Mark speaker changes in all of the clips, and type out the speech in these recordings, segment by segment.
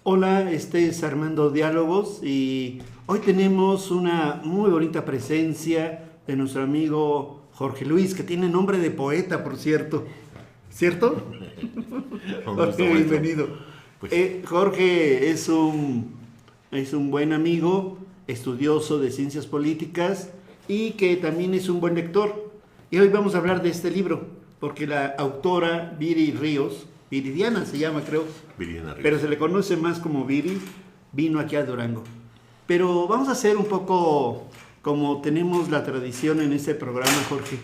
Speaker 1: Hola, este es Armando Diálogos y hoy tenemos una muy bonita presencia de nuestro amigo Jorge Luis, que tiene nombre de poeta, por cierto. ¿Cierto?
Speaker 2: Un gusto,
Speaker 1: Jorge,
Speaker 2: maestro.
Speaker 1: bienvenido.
Speaker 2: Pues
Speaker 1: Jorge es un buen amigo, estudioso de ciencias políticas y que también es un buen lector. Y hoy vamos a hablar de este libro, porque la autora Viri Ríos, Viridiana se llama creo,
Speaker 2: Viridiana
Speaker 1: pero
Speaker 2: Ríos.
Speaker 1: se le conoce más como Viri, vino aquí a Durango. Pero vamos a hacer un poco como tenemos la tradición en este programa, Jorge.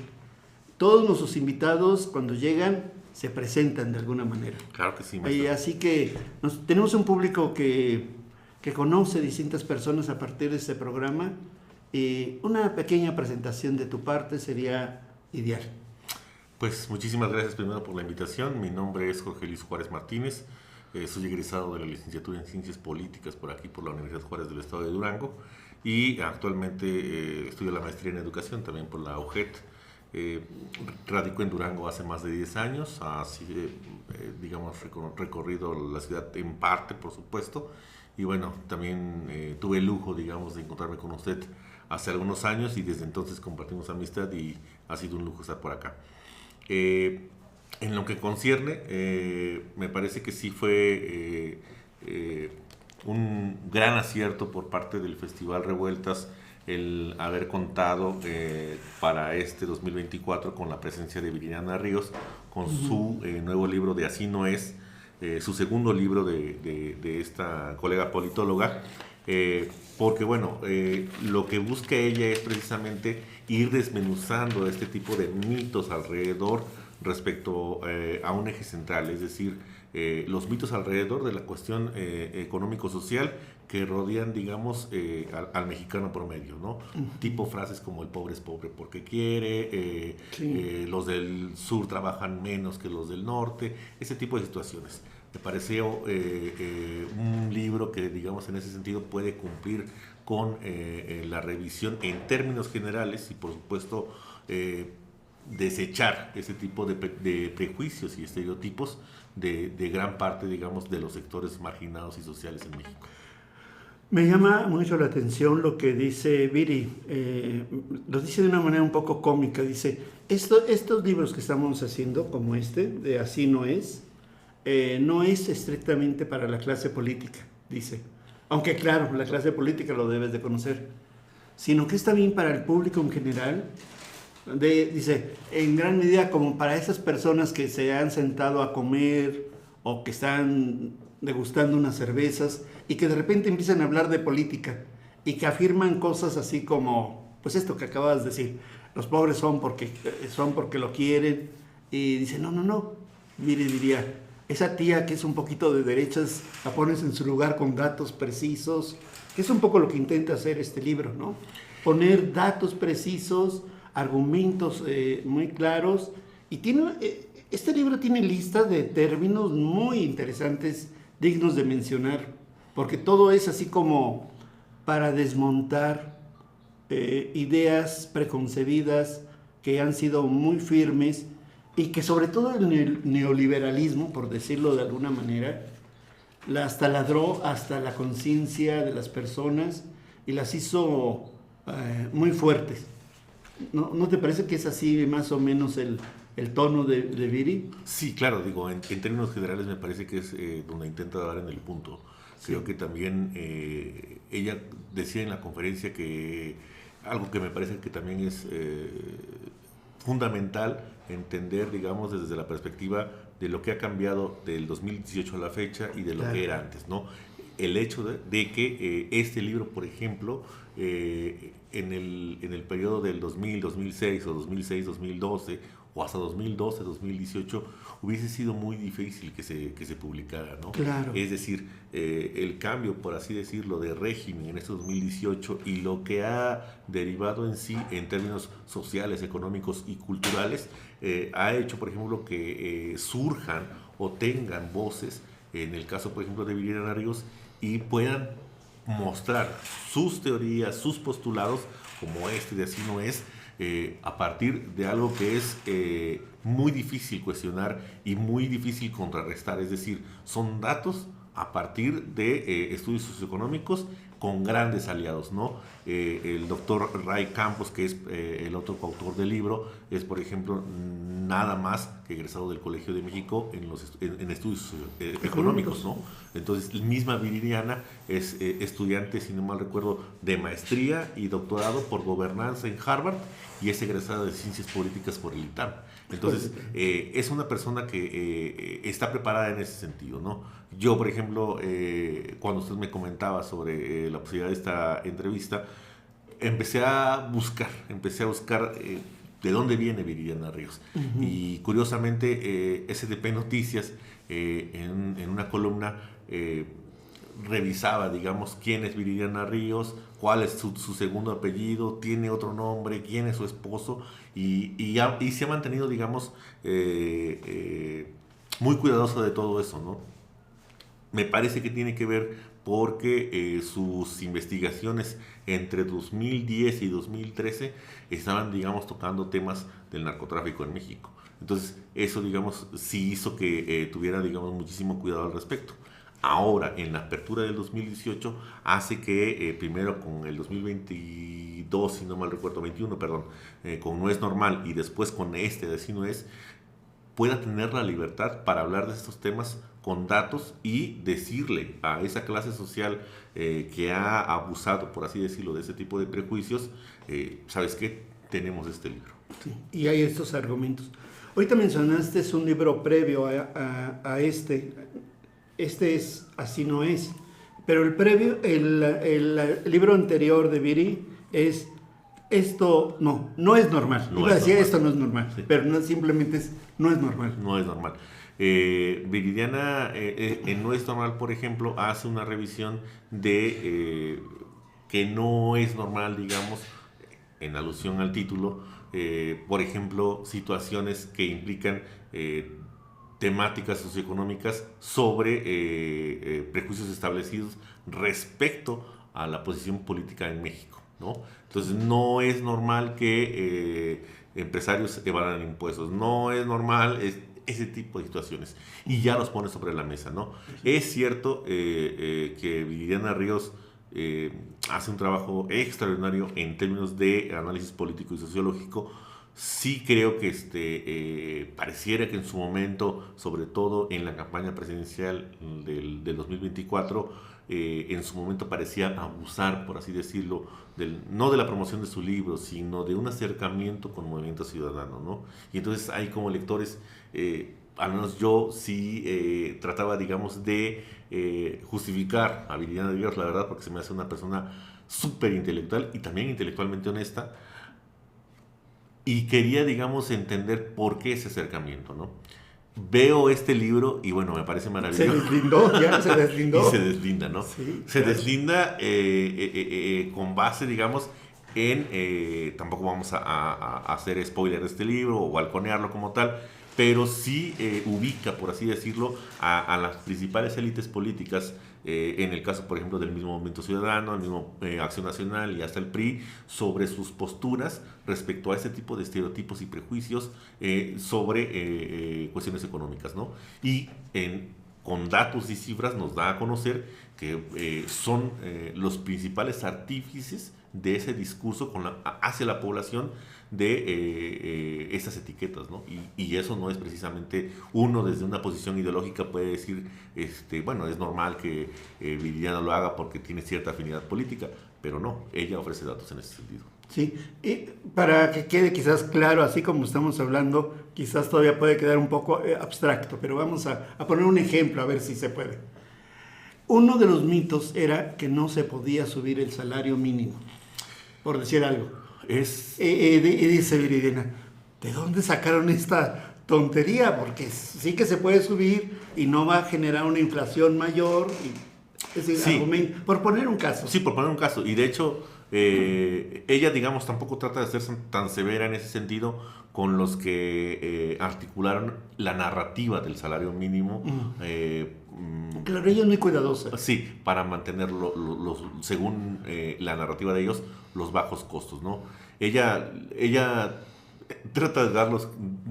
Speaker 1: Todos nuestros invitados cuando llegan se presentan de alguna manera.
Speaker 2: Claro que sí, maestro.
Speaker 1: Así que tenemos un público que conoce distintas personas a partir de este programa. Una pequeña presentación de tu parte sería ideal.
Speaker 2: Pues muchísimas gracias primero por la invitación. Mi nombre es Jorge Luis Juárez Martínez. Soy egresado de la licenciatura en Ciencias Políticas por aquí, por la Universidad Juárez del Estado de Durango. Y actualmente estudio la maestría en Educación también por la UJET. Radico en Durango hace más de 10 años, así digamos recorrido la ciudad en parte, por supuesto, y bueno, también tuve el lujo, digamos, de encontrarme con usted hace algunos años y desde entonces compartimos amistad y ha sido un lujo estar por acá. Eh, en lo que concierne, me parece que sí fue un gran acierto por parte del Festival Revueltas el haber contado para este 2024 con la presencia de Viridiana Ríos, con su nuevo libro de Así no es, su segundo libro de esta colega politóloga, porque bueno, lo que busca ella es precisamente ir desmenuzando este tipo de mitos alrededor respecto a un eje central, es decir, los mitos alrededor de la cuestión económico-social que rodean, digamos, al mexicano promedio, ¿no? Tipo frases como el pobre es pobre porque quiere,
Speaker 1: Sí.
Speaker 2: los del sur trabajan menos que los del norte, ese tipo de situaciones. Me pareció un libro que, digamos, en ese sentido puede cumplir con la revisión en términos generales y, por supuesto, desechar ese tipo de prejuicios y estereotipos de gran parte, digamos, de los sectores marginados y sociales en México.
Speaker 1: Me llama mucho la atención lo que dice Viri. Lo dice de una manera un poco cómica. Dice, estos libros que estamos haciendo, como este, de Así no es estrictamente para la clase política, dice. Aunque claro, la clase política lo debes de conocer. Sino que está bien para el público en general. Dice, en gran medida como para esas personas que se han sentado a comer o que están degustando unas cervezas y que de repente empiezan a hablar de política y que afirman cosas así como, pues esto que acabas de decir, los pobres son porque lo quieren, y dice, no, no, no, mire, diría, esa tía que es un poquito de derechas, la pones en su lugar con datos precisos, que es un poco lo que intenta hacer este libro, ¿no? Poner datos precisos, argumentos muy claros, y este libro tiene listas de términos muy interesantes, dignos de mencionar, porque todo es así como para desmontar ideas preconcebidas que han sido muy firmes y que sobre todo el neoliberalismo, por decirlo de alguna manera, las taladró hasta la conciencia de las personas y las hizo muy fuertes. ¿No te parece que es así más o menos el tono de Viri?
Speaker 2: Sí, claro, digo, en términos generales me parece que es donde intenta dar en el punto. Creo
Speaker 1: Sí,
Speaker 2: que también ella decía en la conferencia que algo que me parece que también es fundamental entender, digamos, desde la perspectiva de lo que ha cambiado del 2018 a la fecha y de lo que
Speaker 1: claro.
Speaker 2: era antes, ¿no? El hecho de que este libro, por ejemplo, en el periodo del 2000, 2006 o 2006, 2012 o hasta 2012, 2018 hubiese sido muy difícil que se publicara, ¿no?
Speaker 1: Claro.
Speaker 2: Es decir, el cambio, por así decirlo, de régimen en este 2018 y lo que ha derivado en sí en términos sociales, económicos y culturales, ha hecho, por ejemplo, que surjan o tengan voces, en el caso, por ejemplo, de Viridiana Ríos, y puedan mostrar sus teorías, sus postulados, como este de Así no es, a partir de algo que es muy difícil cuestionar y muy difícil contrarrestar. Es decir, son datos a partir de estudios socioeconómicos con grandes aliados, ¿no? El doctor Ray Campos, que es el otro coautor del libro, es, por ejemplo, nada más que egresado del Colegio de México en estudios económicos, ¿no? Entonces, la misma Viridiana es estudiante, si no mal recuerdo, de maestría y doctorado por gobernanza en Harvard y es egresada de ciencias políticas por el ITAM. Entonces, es una persona que está preparada en ese sentido, ¿no? Yo, por ejemplo, cuando usted me comentaba sobre la posibilidad de esta entrevista, empecé a buscar de dónde viene Viridiana Ríos. Uh-huh. Y curiosamente, SDP Noticias, en una columna, revisaba, digamos, quién es Viridiana Ríos, cuál es su segundo apellido, tiene otro nombre, quién es su esposo, y se ha mantenido, digamos, muy cuidadoso de todo eso, ¿no? Me parece que tiene que ver porque sus investigaciones entre 2010 y 2013 estaban, digamos, tocando temas del narcotráfico en México. Entonces, eso, digamos, sí hizo que tuviera, digamos, muchísimo cuidado al respecto. Ahora, en la apertura del 2018, hace que primero con el 2022, si no mal recuerdo, 21, perdón, con No es Normal, y después con de Así no es, pueda tener la libertad para hablar de estos temas con datos y decirle a esa clase social que ha abusado, por así decirlo, de ese tipo de prejuicios, ¿sabes qué? Tenemos este libro.
Speaker 1: Sí, y hay estos argumentos. Ahorita mencionaste, es un libro previo a este. Este es Así no es. Pero el previo, el libro anterior de Viri es esto no es normal. Iba a decir esto no es normal, sí. Pero no, simplemente no es normal.
Speaker 2: No es normal. Viridiana en No es Normal, por ejemplo, hace una revisión de que no es normal, digamos, en alusión al título, por ejemplo, situaciones que implican temáticas socioeconómicas sobre prejuicios establecidos respecto a la posición política en México, ¿no? Entonces, no es normal que empresarios evadan impuestos, no es normal ese tipo de situaciones, y ya los pone sobre la mesa, ¿no? Es cierto que Viridiana Ríos hace un trabajo extraordinario en términos de análisis político y sociológico. Sí creo que pareciera que en su momento, sobre todo en la campaña presidencial del 2024, en su momento parecía abusar, por así decirlo, no de la promoción de su libro, sino de un acercamiento con Movimiento Ciudadano, ¿no? Y entonces ahí como lectores, al menos yo sí trataba, digamos, de justificar a Viridiana Ríos, la verdad, porque se me hace una persona súper intelectual y también intelectualmente honesta, y quería, digamos, entender por qué ese acercamiento, ¿no? Veo este libro y bueno, me parece maravilloso.
Speaker 1: Se deslindó, ya se deslindó.
Speaker 2: Y se deslinda, ¿no? Sí, se deslinda con base, digamos, en... tampoco vamos a hacer spoiler de este libro o balconearlo como tal, pero sí ubica, por así decirlo, a las principales élites políticas, en el caso, por ejemplo, del mismo Movimiento Ciudadano, el mismo Acción Nacional y hasta el PRI, sobre sus posturas respecto a este tipo de estereotipos y prejuicios sobre cuestiones económicas, ¿no? Y con datos y cifras nos da a conocer que son los principales artífices de ese discurso hacia la población de esas etiquetas, ¿no? Y eso no es precisamente uno desde una posición ideológica puede decir, bueno, es normal que Viridiana lo haga porque tiene cierta afinidad política, pero no, ella ofrece datos en ese sentido.
Speaker 1: Sí, y para que quede quizás claro, así como estamos hablando, quizás todavía puede quedar un poco abstracto, pero vamos a poner un ejemplo a ver si se puede. Uno de los mitos era que no se podía subir el salario mínimo, por decir algo. Y dice Viridiana, ¿de dónde sacaron esta tontería? Porque sí que se puede subir y no va a generar una inflación mayor. Es decir, sí. Por poner un caso.
Speaker 2: Sí, por poner un caso. Y de hecho, ella, digamos, tampoco trata de ser tan severa en ese sentido con los que articularon la narrativa del salario mínimo.
Speaker 1: Claro, ella es muy cuidadosa.
Speaker 2: Sí, para mantener, según la narrativa de ellos, los bajos costos, ¿no? Ella trata de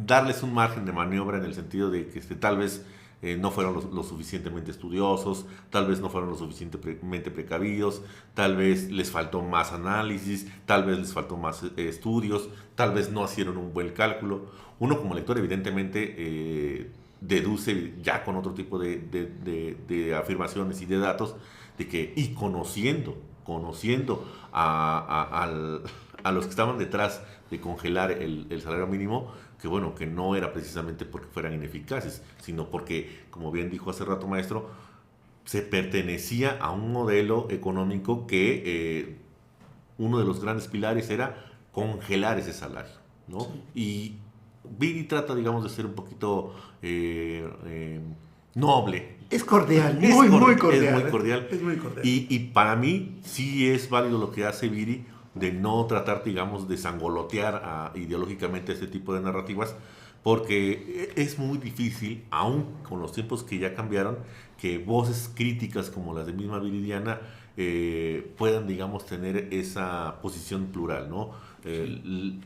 Speaker 2: darles un margen de maniobra en el sentido de que tal vez no fueron lo suficientemente estudiosos, tal vez no fueron lo suficientemente precavidos, tal vez les faltó más análisis, tal vez les faltó más estudios, tal vez no hicieron un buen cálculo. Uno como lector evidentemente deduce ya con otro tipo de afirmaciones y de datos de que, y conociendo a los que estaban detrás de congelar el salario mínimo, que bueno, que no era precisamente porque fueran ineficaces, sino porque, como bien dijo hace rato maestro, se pertenecía a un modelo económico que uno de los grandes pilares era congelar ese salario, ¿no? Sí. Y Viri trata, digamos, de ser un poquito noble.
Speaker 1: Es cordial, muy cordial.
Speaker 2: Es muy cordial.
Speaker 1: Es muy cordial.
Speaker 2: Y para mí sí es válido lo que hace Viri, de no tratar, digamos, de sangolotear ideológicamente este tipo de narrativas, porque es muy difícil, aún con los tiempos que ya cambiaron, que voces críticas como las de misma Viridiana puedan, digamos, tener esa posición plural, ¿no? Sí.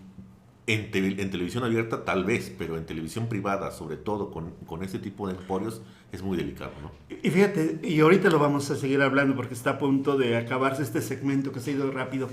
Speaker 2: En televisión abierta tal vez, pero en televisión privada, sobre todo con este tipo de emporios, es muy delicado, ¿no?
Speaker 1: Y fíjate, y ahorita lo vamos a seguir hablando porque está a punto de acabarse este segmento que se ha ido rápido.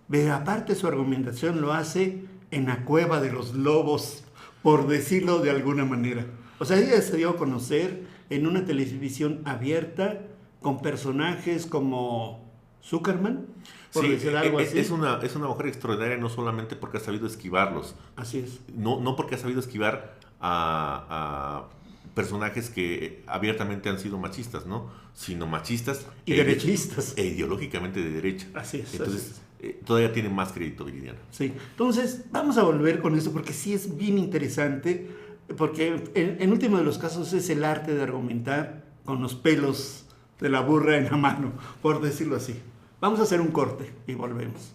Speaker 1: Pero aparte su argumentación lo hace en la cueva de los lobos, por decirlo de alguna manera. O sea, ella se dio a conocer en una televisión abierta con personajes como Zuckerman, por decir algo así.
Speaker 2: Es una mujer extraordinaria, no solamente porque ha sabido esquivarlos.
Speaker 1: Así es.
Speaker 2: No porque ha sabido esquivar a personajes que abiertamente han sido machistas, ¿no? Sino machistas
Speaker 1: y derechistas.
Speaker 2: Ideológicamente de derecha.
Speaker 1: Así es.
Speaker 2: Entonces, todavía tiene más crédito, Viridiana.
Speaker 1: Sí. Entonces, vamos a volver con esto porque sí es bien interesante, porque en último de los casos es el arte de argumentar con los pelos de la burra en la mano, por decirlo así. Vamos a hacer un corte y volvemos.